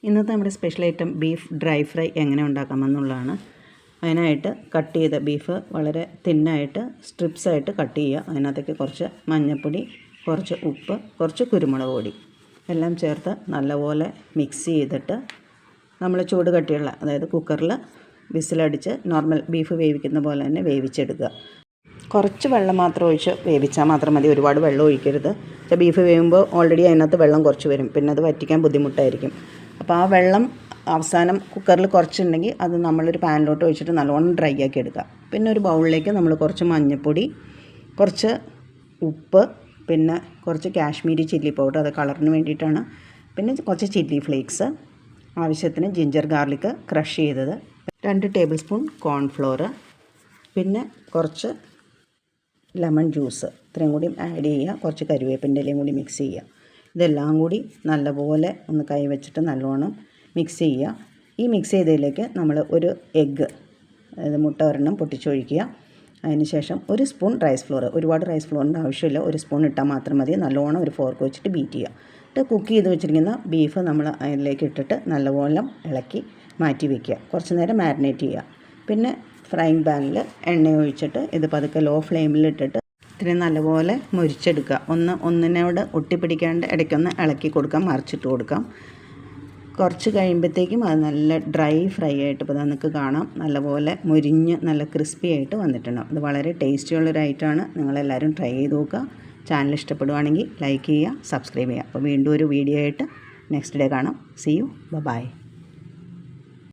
ഇന്നത്തെ നമ്മുടെ special item beef dry fry എങ്ങനെ ഉണ്ടാക്കാമെന്നുള്ളതാണ്. അതിനായിട്ട് കട്ട് ചെയ്ത ബീഫ് വളരെ തിന്നായിട്ട് സ്ട്രിപ്സായിട്ട് കട്ട് ചെയ്യുക. അതിനകത്തേക്ക് കുറച്ച് മഞ്ഞൾപ്പൊടി, കുറച്ച് ഉപ്പ്, കുറച്ച് കുരുമുളക് പൊടി എല്ലാം ചേർത്ത് നല്ലപോലെ മിക്സ് ചെയ്തിട്ട് നമ്മൾ ചൂട് കട്ടിയുള്ള അതായത് കുക്കറിൽ വിസിലടിച്ച് നോർമൽ ബീഫ് വേവിക്കുന്ന പോലെ തന്നെ വേവിച്ചെടുക്കുക. കുറച്ച് വെള്ളം മാത്രം ഒഴിച്ച് വേവിച്ചാൽ മാത്രം മതി, ഒരുപാട് വെള്ളം ഒഴിക്കരുത്. ബീഫ് വേവുമ്പോൾ ഓൾറെഡി അതിനകത്ത് വെള്ളം കുറച്ച് വരും, പിന്നെ അത് വറ്റിക്കാൻ ബുദ്ധിമുട്ടായിരിക്കും. അപ്പോൾ ആ വെള്ളം അവസാനം കുക്കറിൽ കുറച്ചുണ്ടെങ്കിൽ അത് നമ്മളൊരു പാനിലോട്ട് ഒഴിച്ചിട്ട് നല്ലോണം ഡ്രൈ ആക്കി എടുക്കുക. പിന്നെ ഒരു ബൗളിലേക്ക് നമ്മൾ കുറച്ച് മഞ്ഞൾപ്പൊടി, കുറച്ച് ഉപ്പ്, പിന്നെ കുറച്ച് കാശ്മീരി ചില്ലി പൗഡർ, അത് കളറിന് വേണ്ടിയിട്ടാണ്, പിന്നെ കുറച്ച് ചില്ലി ഫ്ലേക്സ്, ആവശ്യത്തിന് ജിഞ്ചർ ഗാർലിക് ക്രഷ് ചെയ്തത്, 2 ടേബിൾ സ്പൂൺ കോൺഫ്ലോർ, പിന്നെ കുറച്ച് ലെമൺ ജ്യൂസ് ഇത്രയും കൂടി ആഡ് ചെയ്യുക. കുറച്ച് കരിവേപ്പിൻ്റെ ഇലയും കൂടി മിക്സ് ചെയ്യുക. ഇതെല്ലാം കൂടി നല്ലപോലെ ഒന്ന് കൈ വെച്ചിട്ട് നല്ലോണം മിക്സ് ചെയ്യുക. ഈ മിക്സ് ചെയ്തതിലേക്ക് നമ്മൾ ഒരു എഗ്ഗ്, അതായത് മുട്ട ഒരെണ്ണം പൊട്ടിച്ചൊഴിക്കുക. അതിന് ശേഷം ഒരു സ്പൂൺ റൈസ് ഫ്ലോർ, ഒരുപാട് റൈസ് ഫ്ലോറിൻ്റെ ആവശ്യമില്ല, ഒരു സ്പൂൺ ഇട്ടാൽ മാത്രം മതി. നല്ലോണം ഒരു ഫോർക്ക് വെച്ചിട്ട് ബീറ്റ് ചെയ്യുക. എന്നിട്ട് കുക്ക് ചെയ്ത് വെച്ചിരിക്കുന്ന ബീഫ് നമ്മൾ അതിലേക്ക് ഇട്ടിട്ട് നല്ലപോലെ ഇളക്കി മാറ്റി വയ്ക്കുക. കുറച്ച് നേരം മാരിനേറ്റ് ചെയ്യുക. പിന്നെ ഫ്രൈങ് പാനിൽ എണ്ണ ഒഴിച്ചിട്ട് ഇത് പതുക്കെ ലോ ഫ്ലെയിമിലിട്ടിട്ട് ഇതിനെ നല്ലപോലെ മുരിച്ചെടുക്കുക. ഒന്നിനോട് ഒട്ടിപ്പിടിക്കാണ്ട് ഇടയ്ക്കൊന്ന് ഇളക്കി കൊടുക്കാം, മറിച്ചിട്ട് കൊടുക്കാം. കുറച്ച് കഴിയുമ്പോഴത്തേക്കും അത് നല്ല ഡ്രൈ ഫ്രൈ ആയിട്ട് ഇപ്പോൾ നമുക്ക് കാണാം, നല്ലപോലെ മുരിഞ്ഞ് നല്ല ക്രിസ്പി ആയിട്ട് വന്നിട്ടുണ്ടാകും. ഇത് വളരെ ടേസ്റ്റിയുള്ളൊരു ഐറ്റമാണ്, നിങ്ങളെല്ലാവരും ട്രൈ ചെയ്ത് നോക്കുക. ചാനൽ ഇഷ്ടപ്പെടുവാണെങ്കിൽ ലൈക്ക് ചെയ്യുക, സബ്സ്ക്രൈബ് ചെയ്യുക. അപ്പോൾ വീണ്ടും ഒരു വീഡിയോ ആയിട്ട് നെക്സ്റ്റ് ഡേ കാണാം. See you, by.